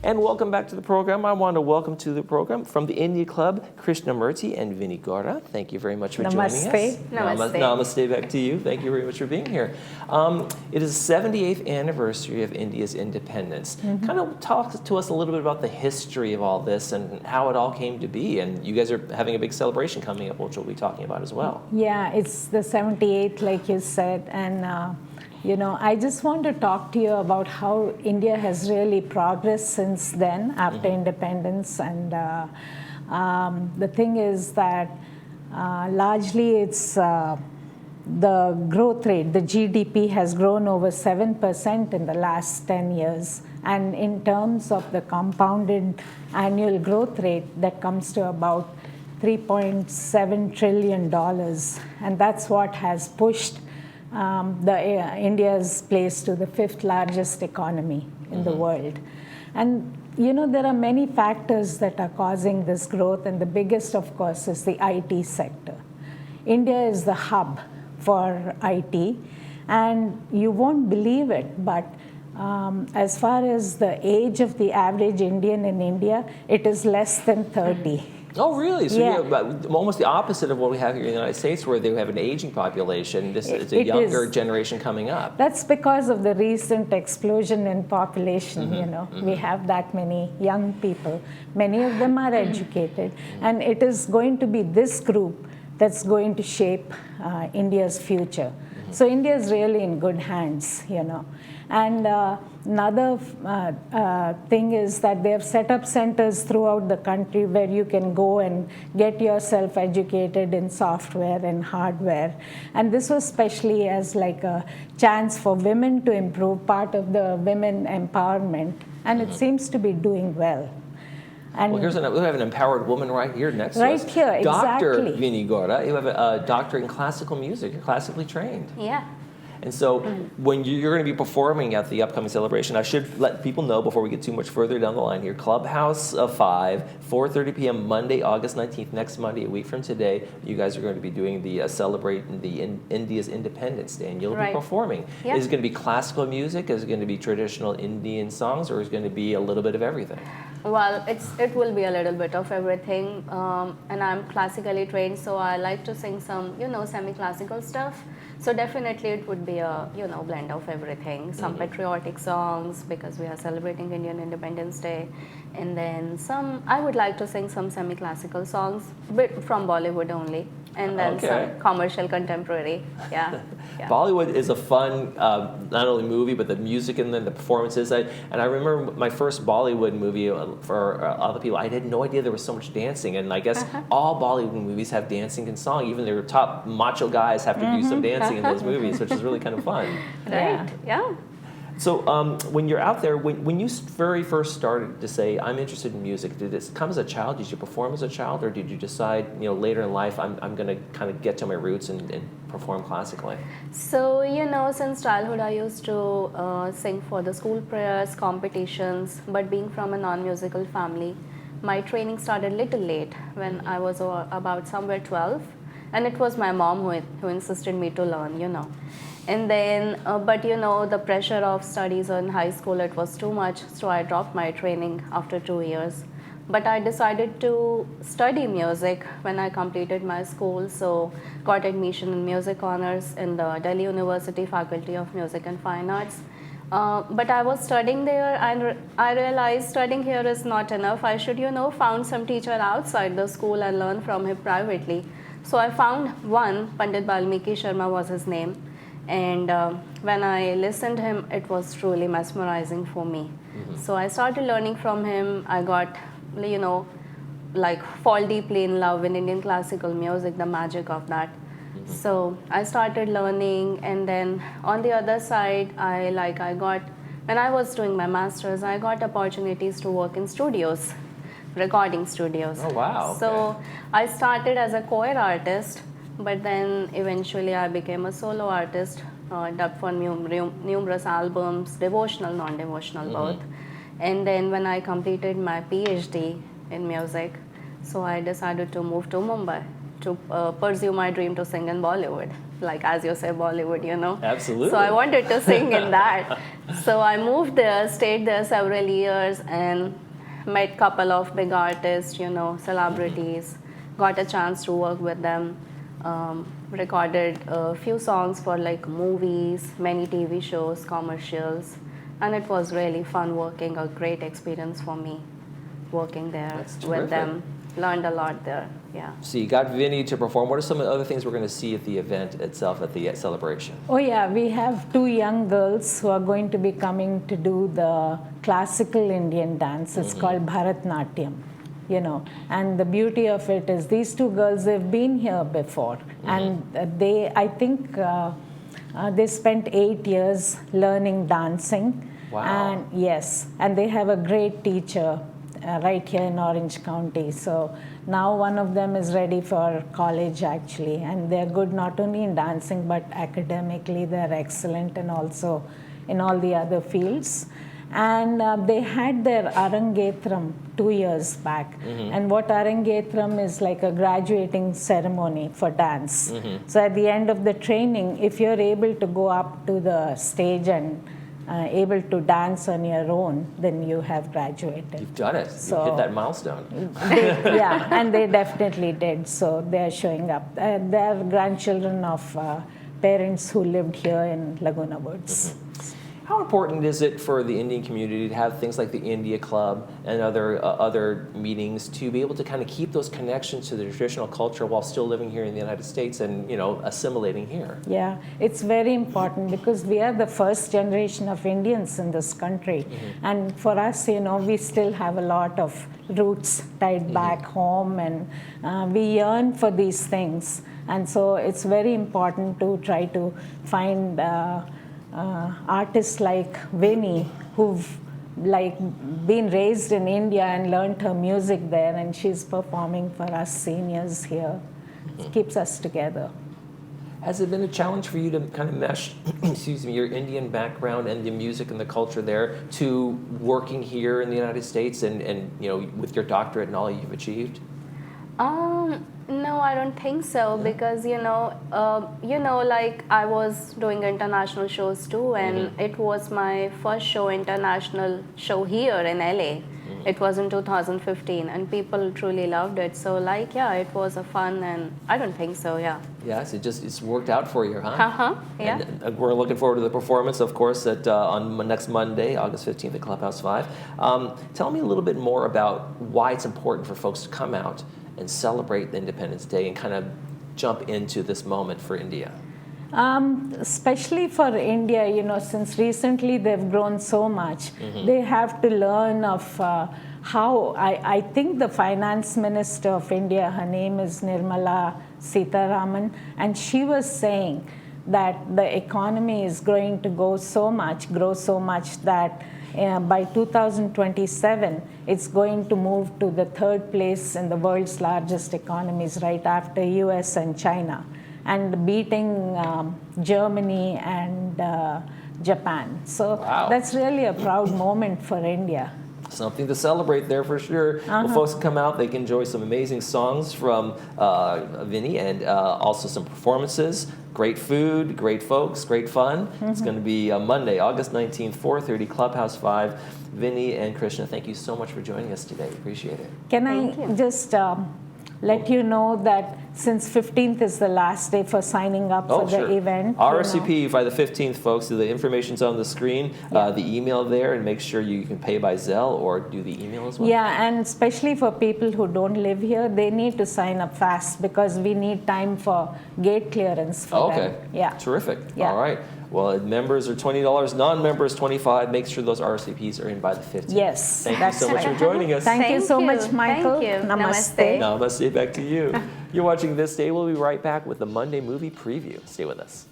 And welcome back to the program. I want to welcome to the program from the India Club, Krishnamurti and Vinny Gora. Thank you very much for joining us. Namaste. Namaste back to you. Thank you very much for being here. It is the 78th anniversary of India's independence. Kind of talk to us a little bit about the history of all this and how it all came to be. And you guys are having a big celebration coming up, which we'll be talking about as well. Yeah, it's the 78th, like you said. And, I just want to talk to you about how India has really progressed since then, after independence. And the thing is that largely it's the growth rate, the GDP has grown over 7% in the last 10 years. And in terms of the compounded annual growth rate, that comes to about $3.7 trillion. And that's what has pushed India's place to the 5th largest economy in the world. And there are many factors that are causing this growth, and the biggest, of course, is the IT sector. India is the hub for IT, and you won't believe it, but as far as the age of the average Indian in India, it is less than 30. Oh, really? So almost the opposite of what we have here in the United States, where they have an aging population. It's a younger generation coming up. That's because of the recent explosion in population, We have that many young people. Many of them are educated. And it is going to be this group that's going to shape India's future. So India is really in good hands, And another thing is that they have set up centers throughout the country where you can go and get yourself educated in software and hardware. And this was especially as like a chance for women to improve, part of the women empowerment. And it seems to be doing well. And we have an empowered woman right here next to us. Right here, exactly. Dr. Vinny Gora, you have a doctorate in classical music. You're classically trained. Yeah. And so when you're going to be performing at the upcoming celebration, I should let people know before we get too much further down the line here, Clubhouse 5, 4:30 p.m. Monday, August 19th, next Monday, a week from today, you guys are going to be doing the celebrating India's Independence Day, and you'll be performing. Yeah. Is it going to be classical music? Is it going to be traditional Indian songs? Or is it going to be a little bit of everything? Well, it will be a little bit of everything, and I'm classically trained, so I like to sing some, semi-classical stuff. So definitely it would be a, blend of everything. Some patriotic songs, because we are celebrating Indian Independence Day, and then I would like to sing some semi-classical songs, but from Bollywood only, and then some commercial contemporary. Yeah. Bollywood is a fun, not only movie, but the music and then the performances. And I remember my first Bollywood movie for other people. I had no idea there was so much dancing. And I guess all Bollywood movies have dancing and song. Even their top macho guys have to do some dancing in those movies, which is really kind of fun. Right, yeah. So when you're out there, when you very first started to say, I'm interested in music, did it come as a child? Did you perform as a child? Or did you decide, later in life, I'm going to kind of get to my roots and perform classically? So, since childhood, I used to sing for the school prayers, competitions, but being from a non-musical family, my training started a little late when I was about somewhere 12. And it was my mom who insisted me to learn, And then, but the pressure of studies in high school, it was too much, so I dropped my training after 2 years. But I decided to study music when I completed my school, so got admission in music honors in the Delhi University Faculty of Music and Fine Arts. But I was studying there, and I realized studying here is not enough. I should, found some teacher outside the school and learn from him privately. So I found one, Pandit Balmiki Sharma was his name. And when I listened to him, it was truly mesmerizing for me. So I started learning from him. I got, fall deeply in love with Indian classical music, the magic of that. So I started learning, and then on the other side, when I was doing my master's, I got opportunities to work in studios, recording studios. Oh, wow. So I started as a choir artist, but then eventually I became a solo artist, dubbed for numerous albums, devotional, non-devotional, both. And then when I completed my PhD in music, so I decided to move to Mumbai to pursue my dream to sing in Bollywood. Like, as you say, Bollywood, Absolutely. So I wanted to sing in that. So I moved there, stayed there several years, and met couple of big artists, celebrities. Got a chance to work with them. Recorded a few songs for like movies, many TV shows, commercials, and it was really fun working. A great experience for me, working there That's with terrific. them. Learned a lot there. Yeah. So you got Vinny to perform. What are some of the other things we're going to see at the event itself, at the celebration? Oh yeah, we have 2 young girls who are going to be coming to do the classical Indian dance. It's called Bharatnatyam, And the beauty of it is these 2 girls, they've been here before. And I think they spent 8 years learning dancing. Wow. And yes, and they have a great teacher right here in Orange County. So now one of them is ready for college actually, and they're good not only in dancing but academically they're excellent, and also in all the other fields. And they had their Arangetram 2 years back. And what Arangetram is like a graduating ceremony for dance. So at the end of the training, if you're able to go up to the stage and able to dance on your own, then you have graduated. You've done it. So- You've hit that milestone. Yeah, and they definitely did. So they're showing up. They're grandchildren of parents who lived here in Laguna Woods. How important is it for the Indian community to have things like the India Club and other meetings to be able to kind of keep those connections to the traditional culture while still living here in the United States and assimilating here? Yeah, it's very important because we are the first generation of Indians in this country. And for us, we still have a lot of roots tied back home, and we yearn for these things. And so it's very important to try to find artists like Vinny, who've been raised in India and learned her music there, and she's performing for us seniors here. It keeps us together. Has it been a challenge for you to kind of mesh, your Indian background and the music and the culture there to working here in the United States and with your doctorate and all you've achieved? No, I don't think so, because like I was doing international shows too, and it was my first international show here in LA. It was in 2015, and people truly loved it. So it was a fun, and I don't think so. Yes, it's worked out for you, huh? Yeah. And we're looking forward to the performance, of course, on next Monday, August 15th at Clubhouse 5. Tell me a little bit more about why it's important for folks to come out and celebrate Independence Day and kind of jump into this moment for India. Especially for India, since recently they've grown so much, they have to learn of how, I think the finance minister of India, her name is Nirmala Sitharaman, and she was saying that the economy is going to grow so much that by 2027, it's going to move to the 3rd place in the world's largest economies, right after US and China, and beating Germany and Japan. So Wow. That's really a proud moment for India. Something to celebrate there for sure. Well, folks can come out. They can enjoy some amazing songs from Vinny and also some performances. Great food, great folks, great fun. It's going to be Monday, August 19th, 4:30, Clubhouse 5. Vinny and Krishna, thank you so much for joining us today. Appreciate it. Can Thank I you. just let you know that since 15th is the last day for signing up for the event. RSVP by the 15th, folks. The information's on the screen, the email there, and make sure you can pay by Zelle or do the email as well. Yeah, and especially for people who don't live here, they need to sign up fast because we need time for gate clearance for them. Okay. Yeah. Terrific. Yeah. All right. Well, members are $20, non-members $25. Make sure those RSVPs are in by the 15th. Yes, Thank you that's so much right. for joining us. Thank you so much, Thank Michael. you. Namaste. Namaste. Namaste. Back to you. You're watching This Day. We'll be right back with the Monday movie preview. Stay with us.